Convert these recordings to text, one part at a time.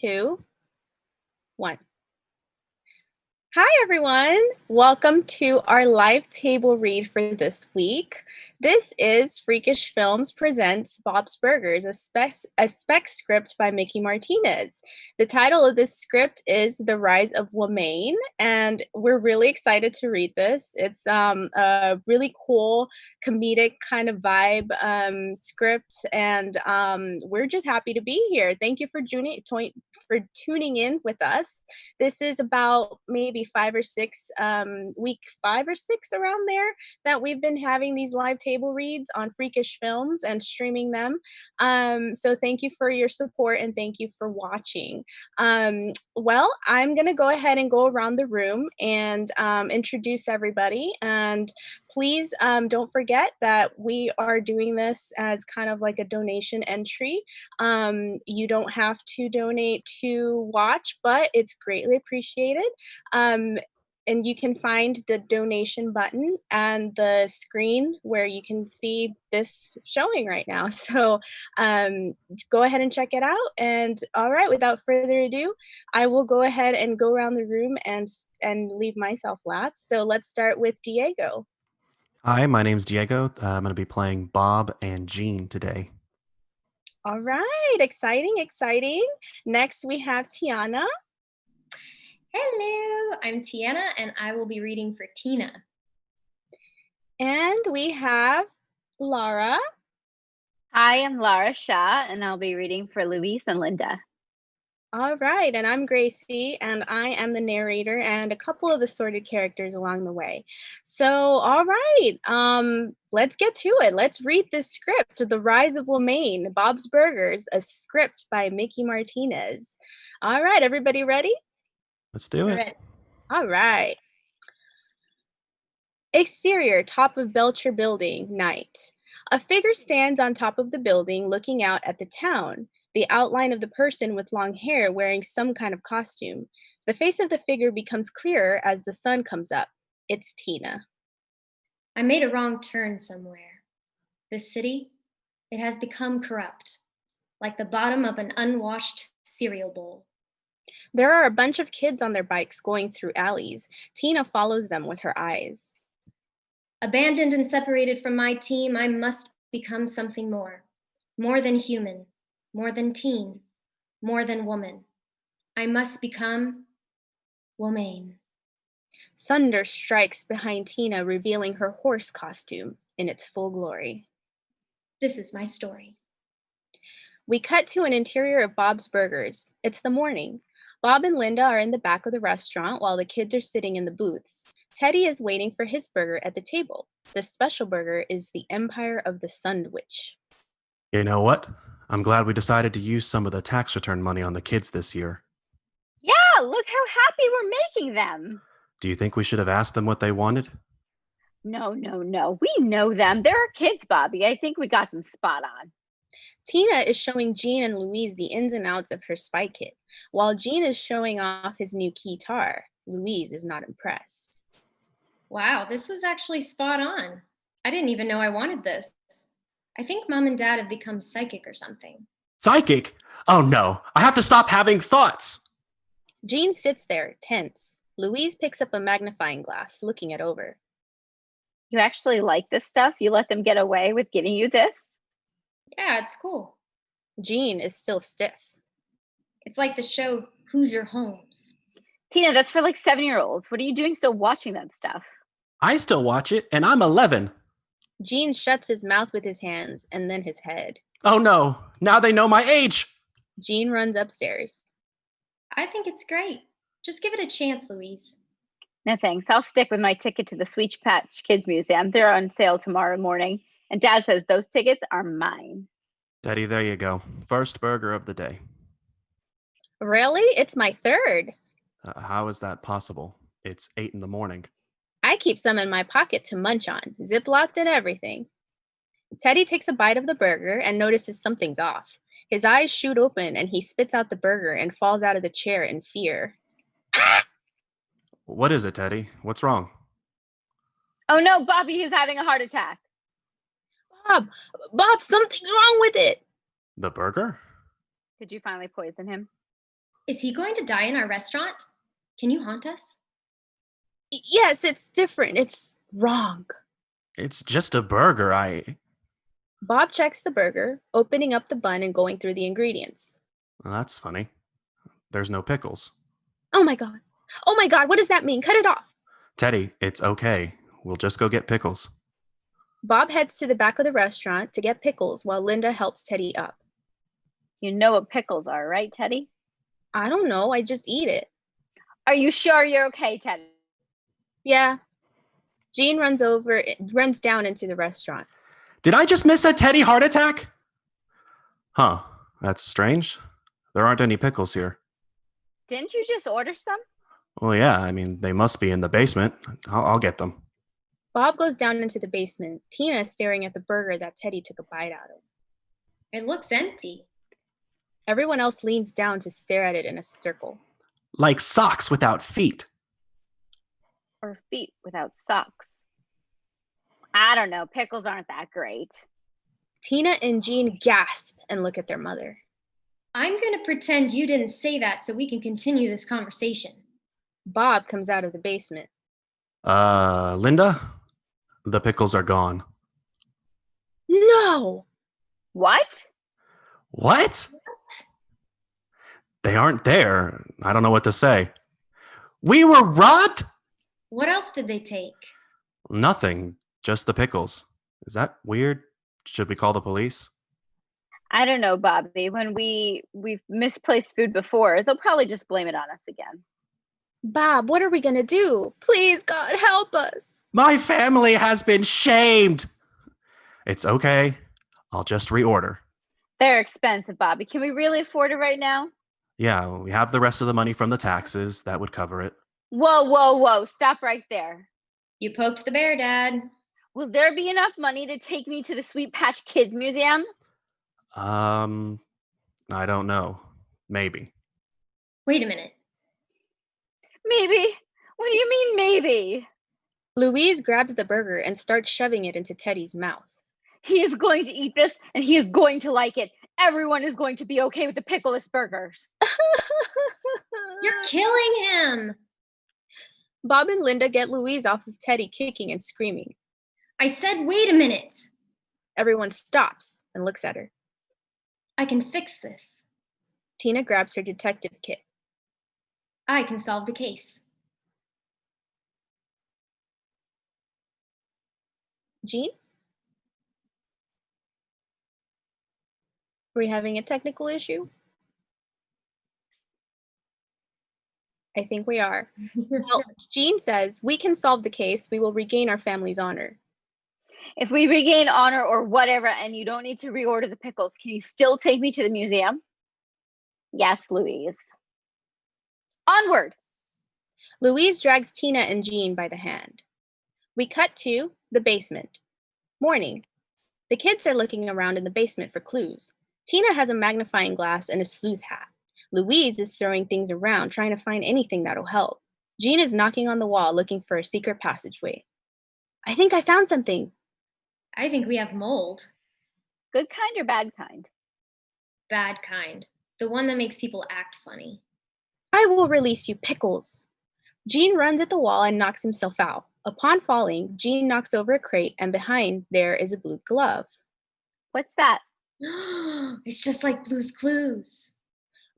two, one. Hi, everyone. Welcome to our live table read for this week. This is Freakish Films presents Bob's Burgers, a spec script by Mickey Martinez. The title of this script is The Rise of Womaine, and we're really excited to read this. It's a really cool comedic kind of vibe script, and we're just happy to be here. Thank you for tuning in with us. This is about maybe week 5 or 6 around there that we've been having these live table reads on Freakish Films and streaming them. So thank you for your support and thank you for watching. Well, I'm going to go ahead and go around the room and introduce everybody. And please don't forget that we are doing this as kind of like a donation entry. You don't have to donate to watch, but it's greatly appreciated. And you can find the donation button and the screen where you can see this showing right now. So go ahead and check it out. And all right, without further ado, I will go ahead and go around the room and leave myself last. So let's start with Diego. Hi, my name's Diego. I'm going to be playing Bob and Jean today. All right, exciting. Next, we have Tiana. Hello, I'm Tiana, and I will be reading for Tina. And we have Laura. Hi, I'm Laura Shaw, and I'll be reading for Louise and Linda. All right, and I'm Gracie, and I am the narrator and a couple of assorted characters along the way. So, all right, let's get to it. Let's read this script, The Rise of Womaine, Bob's Burgers, a script by Mickey Martinez. All right, everybody ready? Let's do it. All right. Exterior, top of Belcher Building, night. A figure stands on top of the building looking out at the town, the outline of the person with long hair wearing some kind of costume. The face of the figure becomes clearer as the sun comes up. It's Tina. I made a wrong turn somewhere. This city, it has become corrupt, like the bottom of an unwashed cereal bowl. There are a bunch of kids on their bikes going through alleys. Tina follows them with her eyes. Abandoned and separated from my team, I must become something more. More than human, more than teen, more than woman. I must become Womaine. Thunder strikes behind Tina, revealing her horse costume in its full glory. This is my story. We cut to an interior of Bob's Burgers. It's the morning. Bob and Linda are in the back of the restaurant while the kids are sitting in the booths. Teddy is waiting for his burger at the table. The special burger is the Empire of the Sandwich. You know what? I'm glad we decided to use some of the tax return money on the kids this year. Yeah, look how happy we're making them. Do you think we should have asked them what they wanted? No. We know them. They're our kids, Bobby. I think we got them spot on. Tina is showing Jean and Louise the ins and outs of her spy kit. While Jean is showing off his new guitar, Louise is not impressed. Wow, this was actually spot on. I didn't even know I wanted this. I think Mom and Dad have become psychic or something. Psychic? Oh no, I have to stop having thoughts. Jean sits there, tense. Louise picks up a magnifying glass, looking it over. You actually like this stuff? You let them get away with giving you this? Yeah, it's cool. Jean is still stiff. It's like the show Hoosier Holmes. Tina, that's for like 7-year-olds. What are you doing still watching that stuff? I still watch it, and I'm 11. Jean shuts his mouth with his hands and then his head. Oh no, now they know my age. Jean runs upstairs. I think it's great. Just give it a chance, Louise. No thanks. I'll stick with my ticket to the Sweet Patch Kids Museum. They're on sale tomorrow morning, and Dad says those tickets are mine. Daddy, there you go. First burger of the day. Really? It's my third. How is that possible? It's 8 in the morning. I keep some in my pocket to munch on, ziplocked and everything. Teddy takes a bite of the burger and notices something's off. His eyes shoot open and he spits out the burger and falls out of the chair in fear. Ah! What is it, Teddy? What's wrong? Oh no, Bobby is having a heart attack. Bob, something's wrong with it. The burger? Did you finally poison him? Is he going to die in our restaurant? Can you haunt us? Yes, it's different. It's wrong. It's just a burger. Bob checks the burger, opening up the bun and going through the ingredients. Well, that's funny. There's no pickles. Oh my God. Oh my God, what does that mean? Cut it off. Teddy, it's okay. We'll just go get pickles. Bob heads to the back of the restaurant to get pickles while Linda helps Teddy up. You know what pickles are, right, Teddy? I don't know, I just eat it. Are you sure you're okay, Teddy? Yeah. Jean runs down into the restaurant. Did I just miss a Teddy heart attack? Huh, that's strange. There aren't any pickles here. Didn't you just order some? Well, yeah, I mean, they must be in the basement. I'll get them. Bob goes down into the basement. Tina is staring at the burger that Teddy took a bite out of. It looks empty. Everyone else leans down to stare at it in a circle. Like socks without feet. Or feet without socks? I don't know. Pickles aren't that great. Tina and Jean gasp and look at their mother. I'm going to pretend you didn't say that so we can continue this conversation. Bob comes out of the basement. Linda? The pickles are gone. No! What? What? They aren't there. I don't know what to say. We were robbed? What else did they take? Nothing. Just the pickles. Is that weird? Should we call the police? I don't know, Bobby. When we've misplaced food before, they'll probably just blame it on us again. Bob, what are we going to do? Please, God, help us. My family has been shamed. It's okay. I'll just reorder. They're expensive, Bobby. Can we really afford it right now? Yeah, we have the rest of the money from the taxes. That would cover it. Whoa, whoa, whoa. Stop right there. You poked the bear, Dad. Will there be enough money to take me to the Sweet Patch Kids Museum? I don't know. Maybe. Wait a minute. Maybe? What do you mean, maybe? Louise grabs the burger and starts shoving it into Teddy's mouth. He is going to eat this, and he is going to like it. Everyone is going to be okay with the pickleless burgers. You're killing him. Bob and Linda get Louise off of Teddy, kicking and screaming. I said, wait a minute. Everyone stops and looks at her. I can fix this. Tina grabs her detective kit. I can solve the case. Jean? Are we having a technical issue? I think we are. Well, Jean says, we can solve the case. We will regain our family's honor. If we regain honor or whatever, and you don't need to reorder the pickles, can you still take me to the museum? Yes, Louise. Onward. Louise drags Tina and Jean by the hand. We cut to the basement. Morning. The kids are looking around in the basement for clues. Tina has a magnifying glass and a sleuth hat. Louise is throwing things around, trying to find anything that'll help. Jean is knocking on the wall, looking for a secret passageway. I think I found something. I think we have mold. Good kind or bad kind? Bad kind. The one that makes people act funny. I will release you, Pickles. Jean runs at the wall and knocks himself out. Upon falling, Jean knocks over a crate, and behind there is a blue glove. What's that? It's just like Blue's Clues.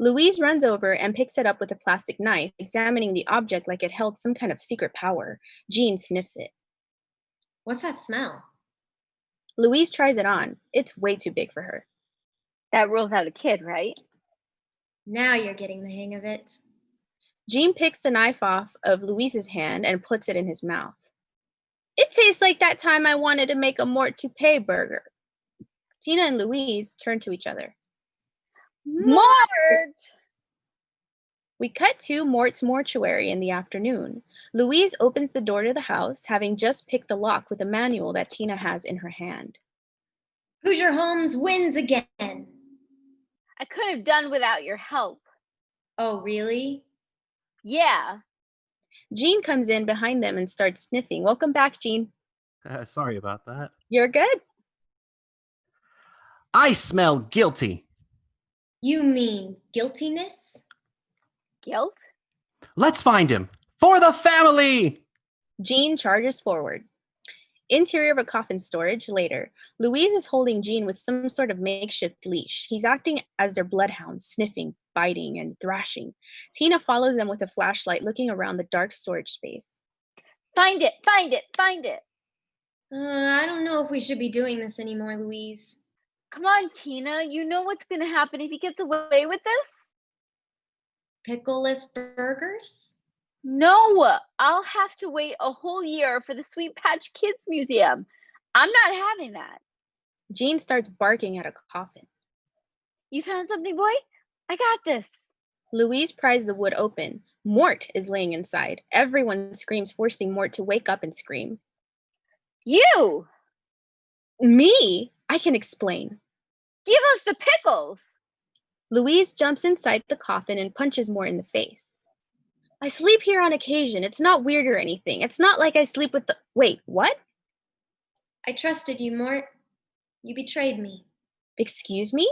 Louise runs over and picks it up with a plastic knife, examining the object like it held some kind of secret power. Jean sniffs it. What's that smell? Louise tries it on. It's way too big for her. That rules out a kid, right? Now you're getting the hang of it. Jean picks the knife off of Louise's hand and puts it in his mouth. It tastes like that time I wanted to make a Mort Toupee burger. Tina and Louise turn to each other. Mort! We cut to Mort's mortuary in the afternoon. Louise opens the door to the house, having just picked the lock with a manual that Tina has in her hand. Hoosier Holmes wins again. I could have done without your help. Oh, really? Yeah. Jean comes in behind them and starts sniffing. Welcome back, Jean. Sorry about that. You're good? I smell guilty. You mean guiltiness? Guilt? Let's find him. For the family! Jean charges forward. Interior of a coffin storage later. Louise is holding Jean with some sort of makeshift leash. He's acting as their bloodhound, sniffing, biting, and thrashing. Tina follows them with a flashlight, looking around the dark storage space. Find it, find it, find it. I don't know if we should be doing this anymore, Louise. Come on, Tina. You know what's going to happen if he gets away with this? Pickleless burgers? No, I'll have to wait a whole year for the Sweet Patch Kids Museum. I'm not having that. Jean starts barking at a coffin. You found something, boy? I got this. Louise pries the wood open. Mort is laying inside. Everyone screams, forcing Mort to wake up and scream. You! Me? I can explain. Give us the pickles! Louise jumps inside the coffin and punches Mort in the face. I sleep here on occasion. It's not weird or anything. It's not like I sleep with the... Wait, what? I trusted you, Mort. You betrayed me. Excuse me?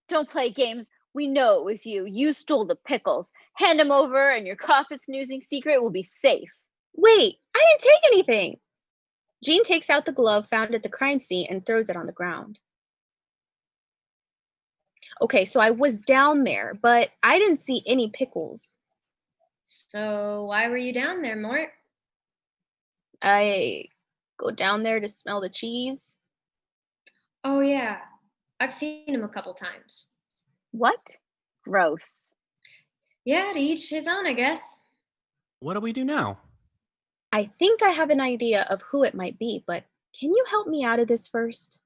Don't play games. We know it was you. You stole the pickles. Hand them over and your coffin snoozing secret will be safe. Wait, I didn't take anything. Jean takes out the glove found at the crime scene and throws it on the ground. Okay, so I was down there, but I didn't see any pickles. So why were you down there, Mort? I go down there to smell the cheese. Oh, yeah. I've seen him a couple times. What? Gross. Yeah, to each his own, I guess. What do we do now? I think I have an idea of who it might be, but can you help me out of this first?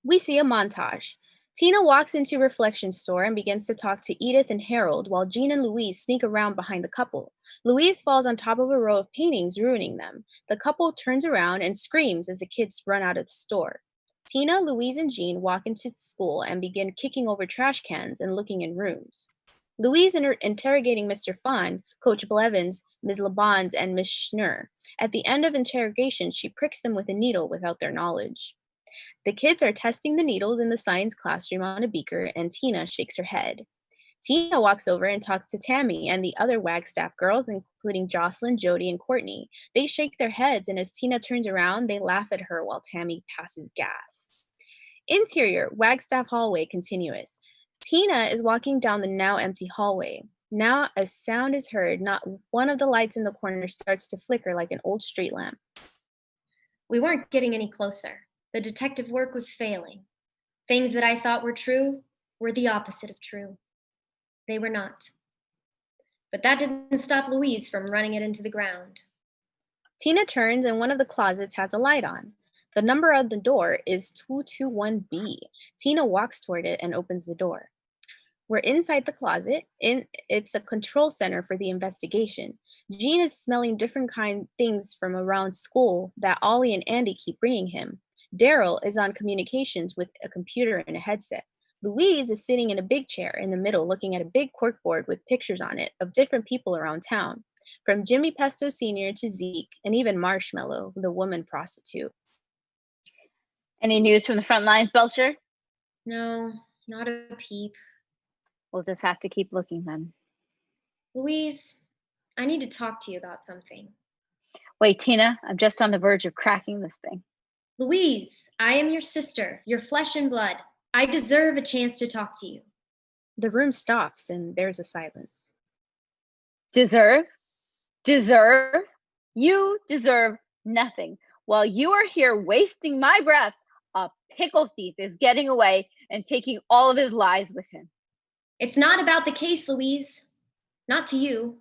We see a montage. Tina walks into Reflection Store and begins to talk to Edith and Harold while Jean and Louise sneak around behind the couple. Louise falls on top of a row of paintings, ruining them. The couple turns around and screams as the kids run out of the store. Tina, Louise, and Jean walk into the school and begin kicking over trash cans and looking in rooms. Louise interrogating Mr. Fun, Coach Blevins, Ms. LeBons, and Ms. Schnur. At the end of interrogation, she pricks them with a needle without their knowledge. The kids are testing the needles in the science classroom on a beaker, and Tina shakes her head. Tina walks over and talks to Tammy and the other Wagstaff girls, including Jocelyn, Jody, and Courtney. They shake their heads, and as Tina turns around, they laugh at her while Tammy passes gas. Interior, Wagstaff hallway continuous. Tina is walking down the now empty hallway. Now, a sound is heard. Not one of the lights in the corner starts to flicker like an old street lamp. We weren't getting any closer. The detective work was failing. Things that I thought were true were the opposite of true. They were not. But that didn't stop Louise from running it into the ground. Tina turns and one of the closets has a light on. The number of the door is 221B. Tina walks toward it and opens the door. We're inside the closet. It's a control center for the investigation. Jean is smelling different things from around school that Ollie and Andy keep bringing him. Daryl is on communications with a computer and a headset. Louise is sitting in a big chair in the middle looking at a big corkboard with pictures on it of different people around town, from Jimmy Pesto Sr. to Zeke, and even Marshmallow, the woman prostitute. Any news from the front lines, Belcher? No, not a peep. We'll just have to keep looking then. Louise, I need to talk to you about something. Wait, Tina, I'm just on the verge of cracking this thing. Louise, I am your sister, your flesh and blood. I deserve a chance to talk to you. The room stops and there's a silence. Deserve? Deserve? You deserve nothing. While you are here wasting my breath, a pickle thief is getting away and taking all of his lies with him. It's not about the case, Louise. Not to you.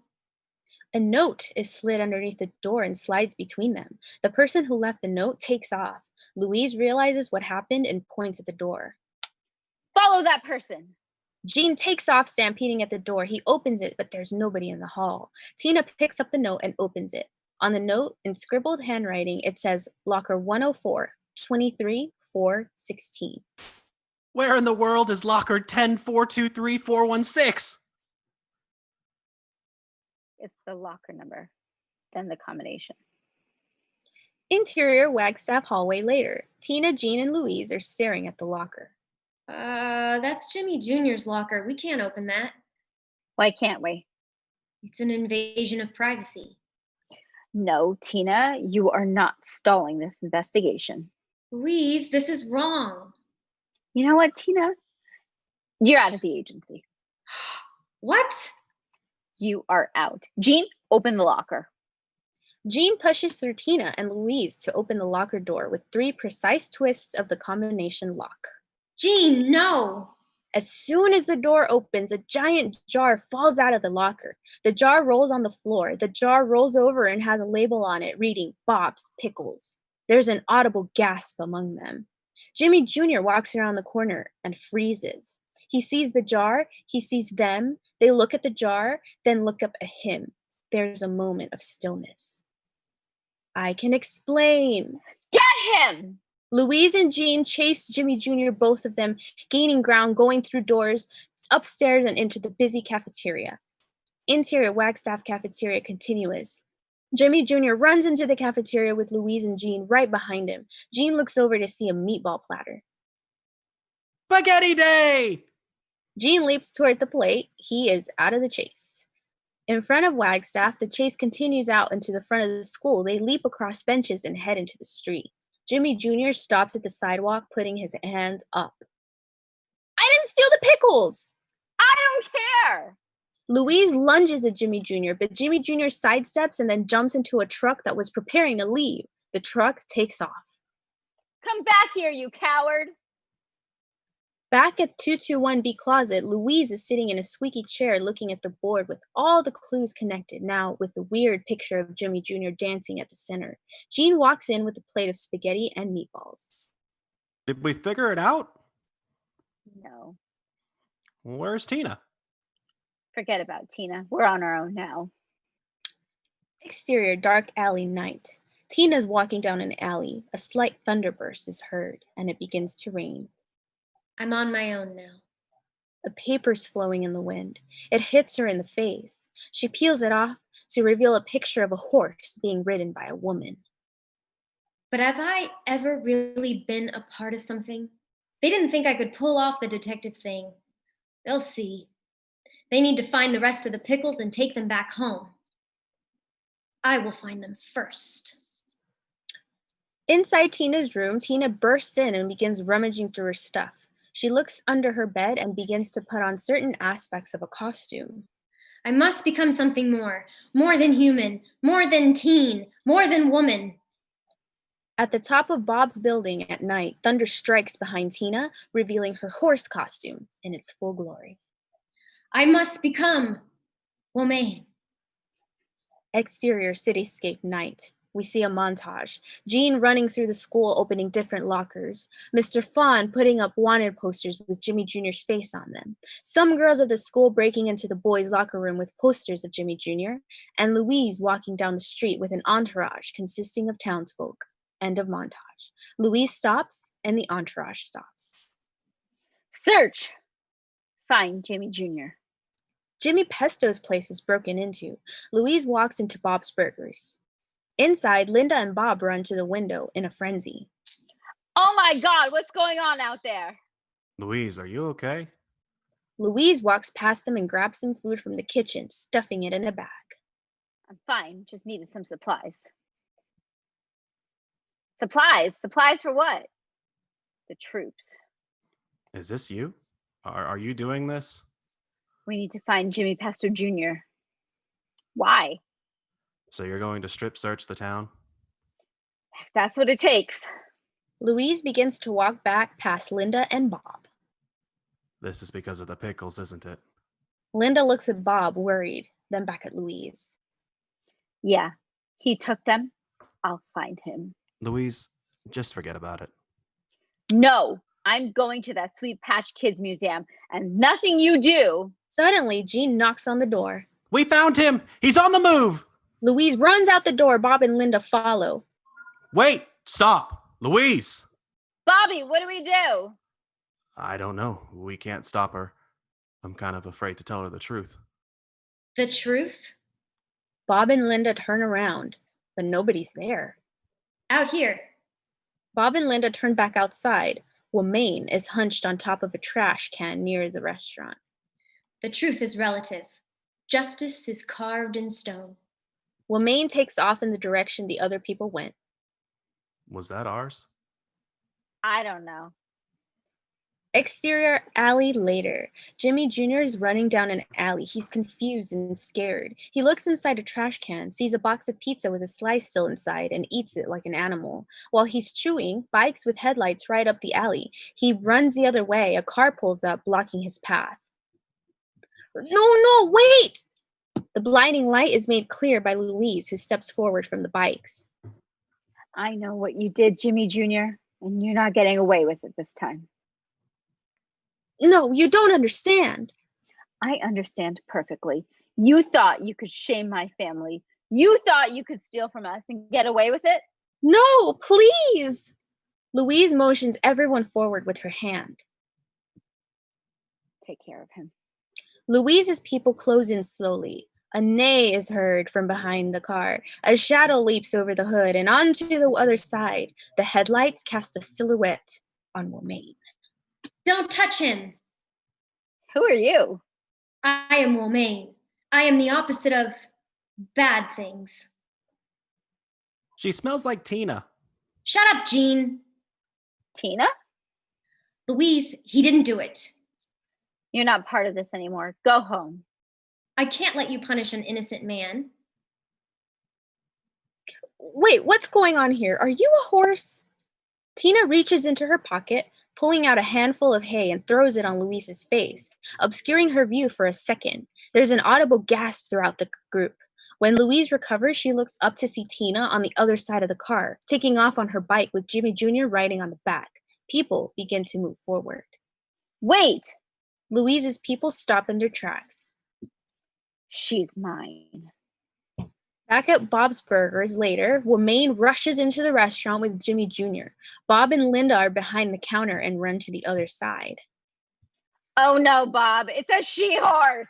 A note is slid underneath the door and slides between them. The person who left the note takes off. Louise realizes what happened and points at the door. Follow that person. Jean takes off, stampeding at the door. He opens it, but there's nobody in the hall. Tina picks up the note and opens it. On the note, in scribbled handwriting, it says, Locker 104, 23-4-16. Where in the world is locker 10-423-416? It's the locker number, then the combination. Interior Wagstaff hallway later. Tina, Jean, and Louise are staring at the locker. That's Jimmy Jr.'s locker. We can't open that. Why can't we? It's an invasion of privacy. No, Tina, you are not stalling this investigation. Louise, this is wrong. You know what, Tina? You're out of the agency. What? You are out. Jean, open the locker. Jean pushes through Tina and Louise to open the locker door with 3 precise twists of the combination lock. Jean, no! As soon as the door opens, a giant jar falls out of the locker. The jar rolls on the floor. The jar rolls over and has a label on it reading Bob's Pickles. There's an audible gasp among them. Jimmy Jr. walks around the corner and freezes. He sees the jar. He sees them. They look at the jar, then look up at him. There's a moment of stillness. I can explain. Get him! Louise and Jean chase Jimmy Jr., both of them gaining ground, going through doors, upstairs and into the busy cafeteria. Interior Wagstaff cafeteria continuous. Jimmy Jr. runs into the cafeteria with Louise and Jean right behind him. Jean looks over to see a meatball platter. Spaghetti day! Jean leaps toward the plate. He is out of the chase. In front of Wagstaff, the chase continues out into the front of the school. They leap across benches and head into the street. Jimmy Jr. stops at the sidewalk, putting his hands up. I didn't steal the pickles! I don't care! Louise lunges at Jimmy Jr., but Jimmy Jr. sidesteps and then jumps into a truck that was preparing to leave. The truck takes off. Come back here, you coward! Back at 221B Closet, Louise is sitting in a squeaky chair looking at the board with all the clues connected, now with the weird picture of Jimmy Jr. dancing at the center. Jean walks in with a plate of spaghetti and meatballs. Did we figure it out? No. Where's Tina? Forget about Tina. We're on our own now. Exterior dark alley night. Tina's walking down an alley. A slight thunderburst is heard, and it begins to rain. I'm on my own now. A paper's flowing in the wind. It hits her in the face. She peels it off to reveal a picture of a horse being ridden by a woman. But have I ever really been a part of something? They didn't think I could pull off the detective thing. They'll see. They need to find the rest of the pickles and take them back home. I will find them first. Inside Tina's room, Tina bursts in and begins rummaging through her stuff. She looks under her bed and begins to put on certain aspects of a costume. I must become something more than human, more than teen, more than woman. At the top of Bob's building at night, thunder strikes behind Tina, revealing her horse costume in its full glory. I must become woman. Exterior cityscape night. We see a montage. Jean running through the school, opening different lockers. Mr. Fawn putting up wanted posters with Jimmy Jr.'s face on them. Some girls at the school breaking into the boys' locker room with posters of Jimmy Jr. And Louise walking down the street with an entourage consisting of townsfolk. End of montage. Louise stops and the entourage stops. Search. Find Jimmy Jr. Jimmy Pesto's place is broken into. Louise walks into Bob's Burgers. Inside, Linda and Bob run to the window in a frenzy. Oh my God, what's going on out there? Louise, are you okay? Louise walks past them and grabs some food from the kitchen, stuffing it in a bag. I'm fine, just needed some supplies. Supplies? Supplies for what? The troops. Is this you? Are you doing this? We need to find Jimmy Pesto Jr. Why? So you're going to strip search the town? If that's what it takes. Louise begins to walk back past Linda and Bob. This is because of the pickles, isn't it? Linda looks at Bob, worried, then back at Louise. Yeah, he took them. I'll find him. Louise, just forget about it. No, I'm going to that Sweet Patch Kids Museum, and nothing you do. Suddenly, Jean knocks on the door. We found him! He's on the move! Louise runs out the door. Bob and Linda follow. Wait! Stop! Louise! Bobby, what do we do? I don't know. We can't stop her. I'm kind of afraid to tell her the truth. The truth? Bob and Linda turn around, but nobody's there. Out here. Bob and Linda turn back outside. Womaine is hunched on top of a trash can near the restaurant. The truth is relative. Justice is carved in stone. Womaine takes off in the direction the other people went. Was that ours? I don't know. Exterior alley later. Jimmy Jr. is running down an alley. He's confused and scared. He looks inside a trash can, sees a box of pizza with a slice still inside, and eats it like an animal. While he's chewing, bikes with headlights right up the alley. He runs the other way. A car pulls up, blocking his path. No, wait! The blinding light is made clear by Louise, who steps forward from the bikes. I know what you did, Jimmy Jr., and you're not getting away with it this time. No, you don't understand. I understand perfectly. You thought you could shame my family. You thought you could steal from us and get away with it? No, please! Louise motions everyone forward with her hand. Take care of him. Louise's people close in slowly. A neigh is heard from behind the car. A shadow leaps over the hood and onto the other side. The headlights cast a silhouette on Womaine. Don't touch him. Who are you? I am Womaine. I am the opposite of bad things. She smells like Tina. Shut up, Jean. Tina? Louise, he didn't do it. You're not part of this anymore. Go home. I can't let you punish an innocent man. Wait, what's going on here? Are you a horse? Tina reaches into her pocket, pulling out a handful of hay and throws it on Louise's face, obscuring her view for a second. There's an audible gasp throughout the group. When Louise recovers, she looks up to see Tina on the other side of the car, taking off on her bike with Jimmy Jr. riding on the back. People begin to move forward. Wait! Louise's people stop in their tracks. She's mine. Back at Bob's Burgers later, Womaine rushes into the restaurant with Jimmy Jr. Bob and Linda are behind the counter and run to the other side. Oh no, Bob. It's a she-horse.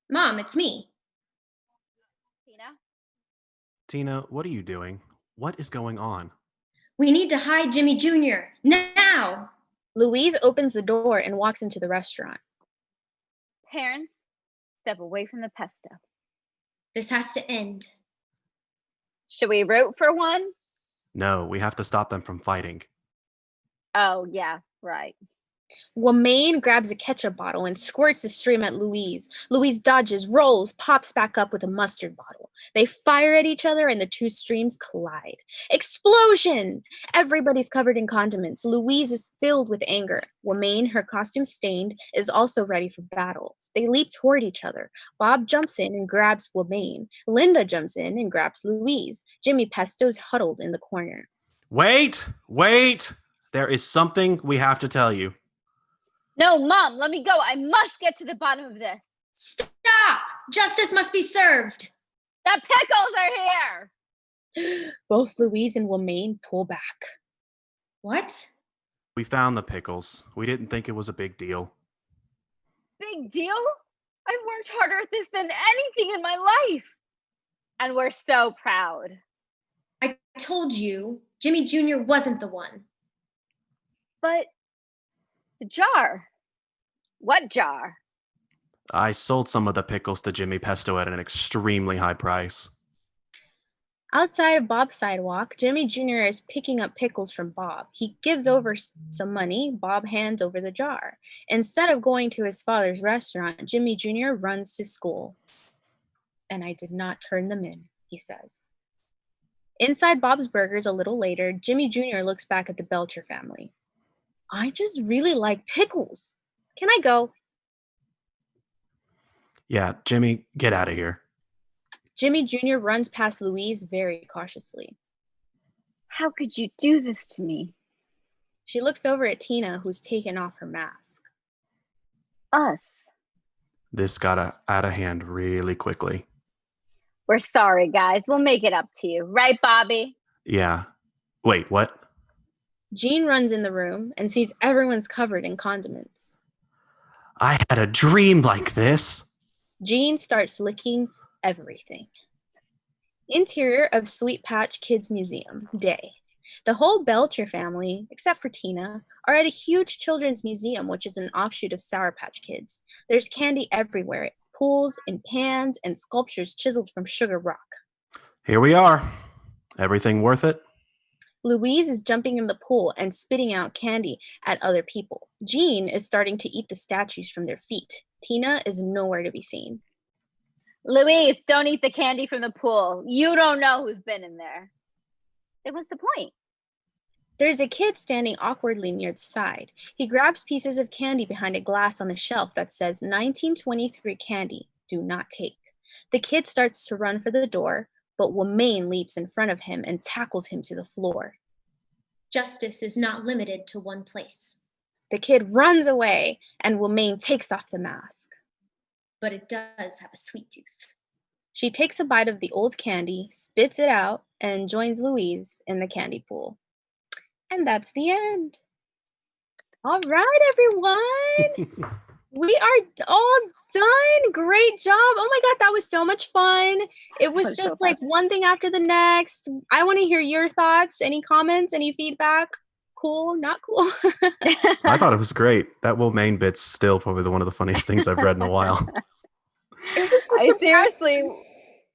Mom, it's me. Tina, what are you doing? What is going on? We need to hide Jimmy Jr. Now! Louise opens the door and walks into the restaurant. Parents, step away from the pesto. This has to end. Should we root for one? No, we have to stop them from fighting. Oh, yeah, right. Womaine grabs a ketchup bottle and squirts the stream at Louise. Louise dodges, rolls, pops back up with a mustard bottle. They fire at each other and the two streams collide. Explosion! Everybody's covered in condiments. Louise is filled with anger. Womaine, her costume stained, is also ready for battle. They leap toward each other. Bob jumps in and grabs Womaine. Linda jumps in and grabs Louise. Jimmy Pesto's huddled in the corner. Wait! There is something we have to tell you. No, Mom, let me go. I must get to the bottom of this. Stop! Justice must be served. The pickles are here. Both Louise and Womaine pull back. What? We found the pickles. We didn't think it was a big deal. Big deal? I've worked harder at this than anything in my life. And we're so proud. I told you, Jimmy Jr. wasn't the one. But the jar. What jar? I sold some of the pickles to Jimmy Pesto at an extremely high price. Outside of Bob's sidewalk, Jimmy Jr. is picking up pickles from Bob. He gives over some money. Bob hands over the jar. Instead of going to his father's restaurant, Jimmy Jr. runs to school. And I did not turn them in, he says. Inside Bob's Burgers a little later, Jimmy Jr. looks back at the Belcher family. I just really like pickles. Can I go? Yeah, Jimmy, get out of here. Jimmy Jr. runs past Louise very cautiously. How could you do this to me? She looks over at Tina, who's taken off her mask. Us. This got out of hand really quickly. We're sorry, guys. We'll make it up to you. Right, Bobby? Yeah. Wait, what? Jean runs in the room and sees everyone's covered in condiments. I had a dream like this. Jean starts licking everything. Interior of Sweet Patch Kids Museum, day. The whole Belcher family, except for Tina, are at a huge children's museum, which is an offshoot of Sour Patch Kids. There's candy everywhere, pools and pans and sculptures chiseled from sugar rock. Here we are. Everything worth it? Louise is jumping in the pool and spitting out candy at other people. Jean is starting to eat the statues from their feet. Tina is nowhere to be seen. Louise, don't eat the candy from the pool. You don't know who's been in there. It was the point. There's a kid standing awkwardly near the side. He grabs pieces of candy behind a glass on the shelf that says 1923 candy, do not take. The kid starts to run for the door, but Womaine leaps in front of him and tackles him to the floor. Justice is not limited to one place. The kid runs away, and Womaine takes off the mask. But it does have a sweet tooth. She takes a bite of the old candy, spits it out, and joins Louise in the candy pool. And that's the end. All right, everyone. We are all done. Great job. Oh my God, that was so much fun. It was just so like fun. one thing after the next. I want to hear your thoughts, any comments, any feedback. Cool, not cool. I thought it was great. That Womaine bit's still probably one of the funniest things I've read in a while.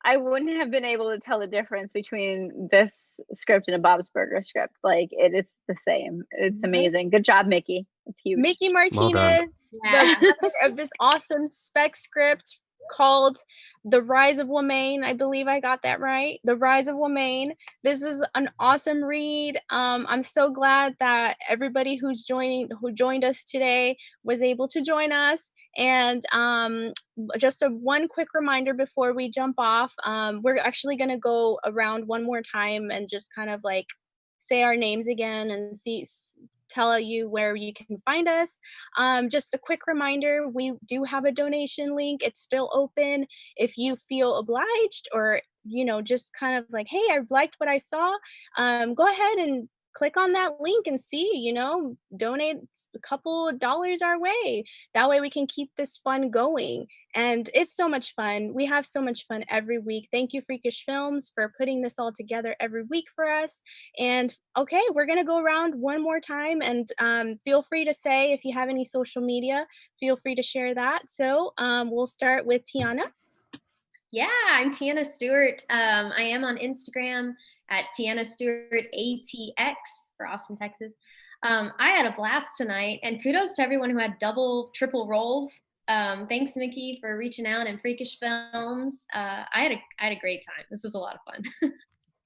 I wouldn't have been able to tell the difference between this script and a Bob's Burger script. Like, it's the same. It's amazing. Good job, Mickey. It's huge. Mickey Martinez, Yeah. the author of this awesome spec script called The Rise of Womaine. I believe I got that right. The Rise of Womaine. This is an awesome read. I'm so glad that everybody who joined us today was able to join us. And just one quick reminder before we jump off, we're actually going to go around one more time and just kind of like say our names again and tell you where you can find us. Just a quick reminder, we do have a donation link. It's still open. If you feel obliged or, just kind of like, hey, I liked what I saw, go ahead and click on that link and see, donate a couple of dollars our way. That way we can keep this fun going. And it's so much fun. We have so much fun every week. Thank you, Freakish Films, for putting this all together every week for us. And okay, we're going to go around one more time, and feel free to say if you have any social media, feel free to share that. So we'll start with Tiana. Yeah, I'm Tiana Stewart. I am on Instagram at Tiana Stewart ATX for Austin, Texas. I had a blast tonight, and kudos to everyone who had double, triple roles. Thanks, Mickey, for reaching out, and Freakish Films. I had a great time. This was a lot of fun.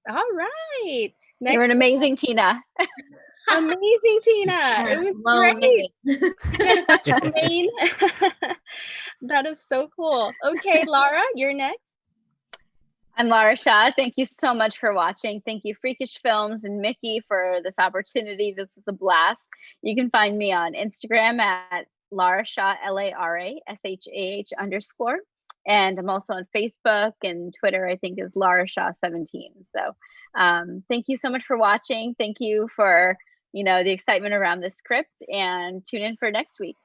All right. You're an amazing Tina. Amazing, Tina. It was great. Yes, Wayne. That is so cool. Okay, Laura, you're next. I'm Laura Shaw. Thank you so much for watching. Thank you, Freakish Films and Mickey, for this opportunity. This is a blast. You can find me on Instagram at Laura Shaw, LARASHAH _. And I'm also on Facebook, and Twitter, I think, is Laura Shaw 17. So thank you so much for watching. Thank you for the excitement around this script, and tune in for next week.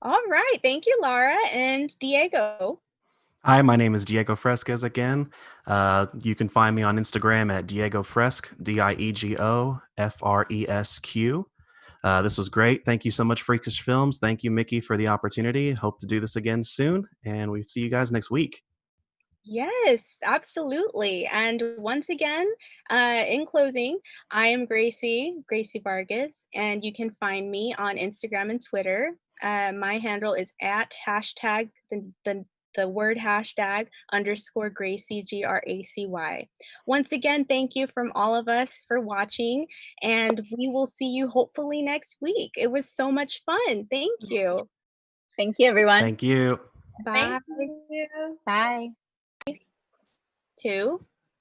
All right. Thank you, Laura. And Diego. Hi, my name is Diego Fresquez again. You can find me on Instagram at Diego Fresque, DIEGO FRESQ. This was great. Thank you so much, Freakish Films. Thank you, Mickey, for the opportunity. Hope to do this again soon, and we see you guys next week. Yes, absolutely. And once again, in closing, I am Gracie Vargas, and you can find me on Instagram and Twitter. My handle is at hashtag the word hashtag _ Gracie GRACY. Once again, thank you from all of us for watching, and we will see you hopefully next week. It was so much fun. Thank you. Thank you, everyone. Thank you. Bye. Thank you. Bye. 2